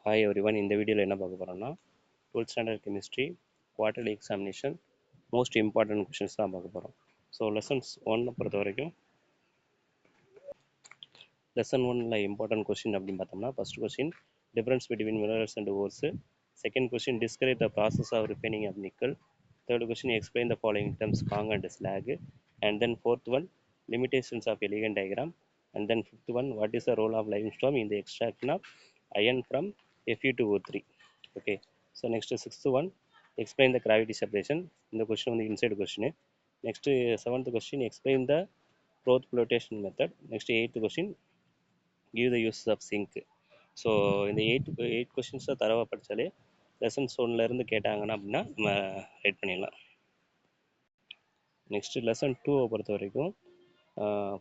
Hi everyone. இந்த வீடியோவில் என்ன பார்க்க போகிறோம்னா 12th standard chemistry quarterly examination most important questions தான் பார்க்க போகிறோம். ஸோ லெசன்ஸ் ஒன்னை பொறுத்த வரைக்கும் லெசன் ஒன்னில் இம்பார்ட்டன்ட் கொஷின் அப்படின்னு பார்த்தோம்னா first question difference between minerals and ores. Second question describe the process of refining of nickel. Third question explain the following terms gangue and slag. And then fourth one limitations of elegant diagram. And then fifth one, what is the role of limestone in the extraction of iron from Fe2O3. Okay, so next sixth one, explain the gravity separation. இந்த question வந்து inside question. Next seventh question, explain the growth flotation method. Next eighth question, give the uses of zinc. So இந்த eight கொஷின்ஸை தரவாக படித்தாலே lessons ஒன்லேருந்து கேட்டாங்கன்னா அப்படின்னா நம்ம right பண்ணிடலாம். நெக்ஸ்ட்டு லெசன் டூவை பொறுத்த வரைக்கும்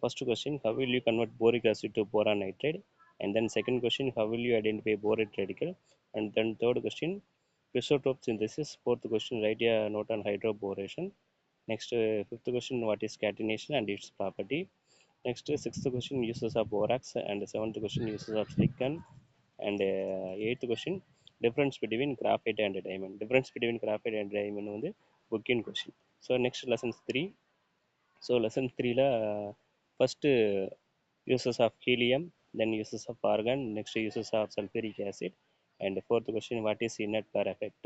first question, how will you convert boric acid to boron nitride? And then second question, how will you identify borate radical? And then third question, isotope synthesis. Fourth question, write a note on hydroboration. Next fifth question, what is catenation and its property? Next sixth question, uses of borax. And seventh question, uses of silicon. And eighth question, difference between graphite and diamond. Difference between graphite and diamond வந்து bookend question. So next lesson 3. So lesson 3ல first uses of helium, then uses of argon, next uses of sulfuric acid, and fourth question, what is inert pair effect,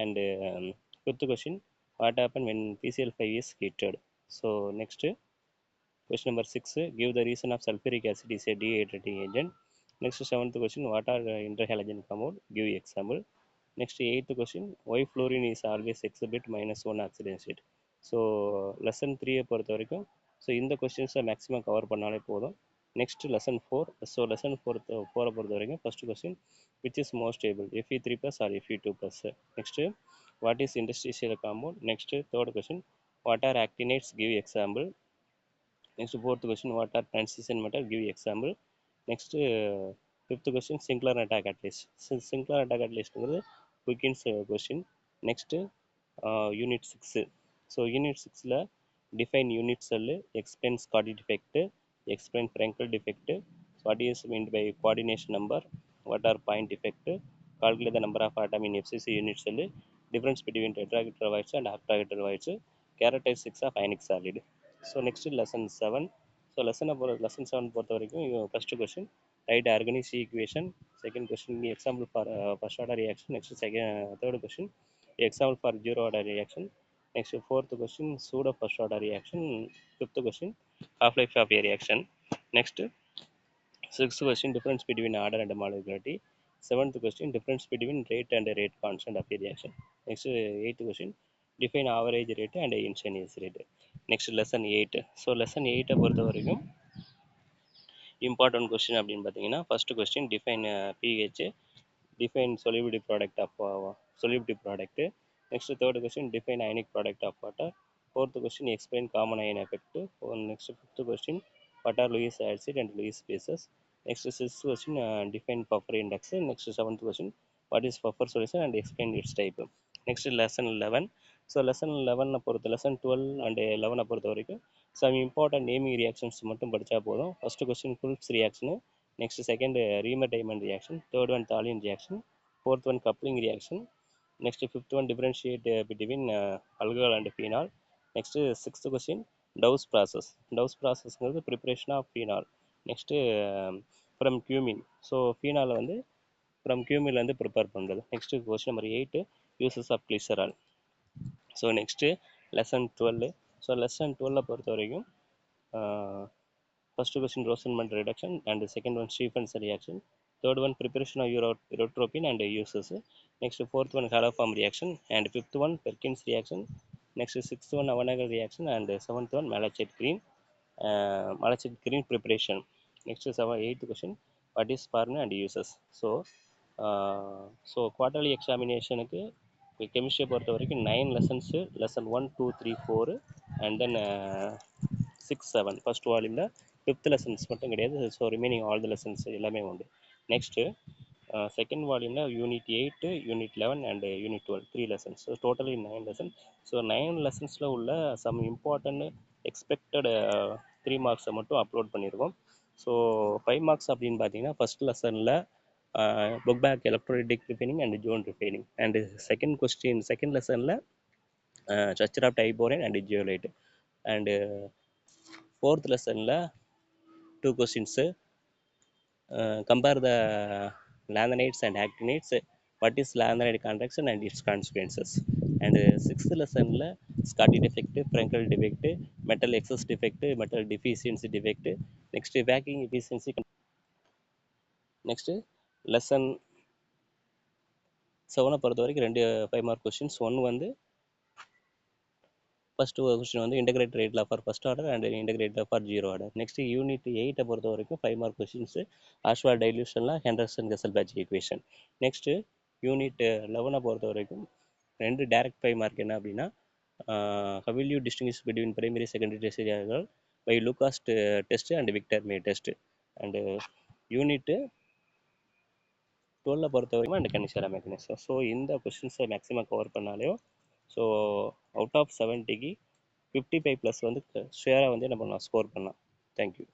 and fifth question, what happen when PCl5 is heated. So next question number 6, give the reason of sulfuric acid is a dehydrating agent. Next seventh question, what are interhalogen compound, give example. Next eighth question, why fluorine is always exhibit -1 oxidation state. So lesson த்ரீயை பொறுத்த வரைக்கும் so இந்த கொஸ்டின்ஸை maximum cover பண்ணாலே போதும். Next lesson four. So lesson ஃபோரை பொறுத்த வரைக்கும் first question, which is most stable, Fe3+ or Fe2+. Next what is industrial compound. Next third question, what are actinides, give example. Next fourth question, what are transition metal, give example. Next fifth question, Sinclair attack catalyst. Sinclair attack catalyst is Quickens question. Next unit 6. So unit 6 la define unit cell, explain Scotty defect, explain Frankel defect, what is meant by coordination number, what are point defect, calculate the number of atom in FCC unit cell, difference between tetrahedral voids and octahedral voids, characteristics of ionic solid. So next lesson 7. So lesson 7 பொறுத்த வரைக்கும் first question, write organic equation. Second question, example for first order reaction. Next third question, example for zero order reaction. Next fourth question, pseudo first order reaction. Fifth question, half life of a reaction. Next sixth question, difference between order and molecularity. Seventh question, difference between rate and rate constant of a reaction. Next eighth question, define average rate and instantaneous rate. Next lesson 8. So lesson 8 பொறுத்த வரைக்கும் important question அப்படின்னு பார்த்தீங்கன்னா first question, define pH, define solubility product of solubility product. Next third question, define ionic product of water. Fourth question, explain common ion effect. Next fifth question, what are Lewis acid and Lewis bases. Next sixth question, define Pfeffer index. Next seventh question, what is Pfeffer solution and explain its type. Next lesson 11. So lesson 11 பொறுத்த lesson 12 and 11 பொறுத்த வரைக்கும் some important naming reactions மட்டும் படித்தா போதும். First question Kolbe's reaction. Next second Riemann diamond reaction. Third one Thallium reaction. Fourth one coupling reaction. Next fifth one differentiate between alcohol and phenol. Next sixth question, Dow's process. Dow's process is preparation of phenol. Next from cumin. So phenol வந்து from cumin வந்து prepare பண்ணுறது. Next question number 8, uses of glycerol. So next lesson 12. So lesson 12 பொறுத்த வரைக்கும் first question, Rosenmund reduction, and second one, Stephens reaction. Third one, preparation of eutropine and uses. Next fourth one, haloform reaction, and fifth one, Perkins reaction. Next sixth one, Avanagal reaction, and seventh one, malachite green preparation. Next eighth question, what is formula and uses. So quarterly examination chemistry பொறுத்த வரைக்கும் 9 lessons, lesson 1 2 3 4 and then 6 7 first வால்யூமில் fifth lessons மட்டும் கிடையாது. So remaining all the lessons எல்லாமே உண்டு. Next second வால்யூமில் unit 8, unit 11 and unit 12 3 lessons. So totally 9 lesson. So 9 லெசன்ஸில் உள்ள சம் இம்பார்ட்டன்ட் எக்ஸ்பெக்டட் 3 மார்க்ஸை மட்டும் அப்லோட் பண்ணியிருக்கோம். ஸோ 5 மார்க்ஸ் அப்படின்னு பார்த்தீங்கன்னா ஃபஸ்ட் லெசனில் book back electrolytic refining and zone refining. And second question, second lesson la structure of diborane and zeolite. And fourth lesson la two questions, compare the lanthanides and actinides. What is lanthanide contraction and its consequences? And sixth lesson la Scotty defect, Frankel defect, metal excess defect, metal deficiency defect. Next vacuum efficiency. Next lesson 7 பொறுத்த வரைக்கும் ரெண்டு 5 mark questions. One வந்து first question வந்து integrate rate law for first order and integrate law for zero order. Next unit 8 பொறுத்த வரைக்கும் 5 mark questions. Ostwald டைல்யூஷன்ல Henderson Hasselbalch equation. Next unit 11 பொறுத்த வரைக்கும் ரெண்டு டைரக்ட் 5 மார்க் என்ன அப்படின்னா, how will you distinguish between primary secondary tertiary by Lucas test and Victor May test. And unit 12 பொறுத்த வரைக்கும் அண்ட் கனிஷரா மெக்கானிசம். ஸோ இந்த கொஸ்டின்ஸை மேக்ஸிமம் கவர் பண்ணாலே ஸோ அவுட் ஆஃப் 70க்கு 55 ப்ளஸ் வந்து ஷேராக வந்து நம்ம ஸ்கோர் பண்ணலாம். தேங்க்யூ.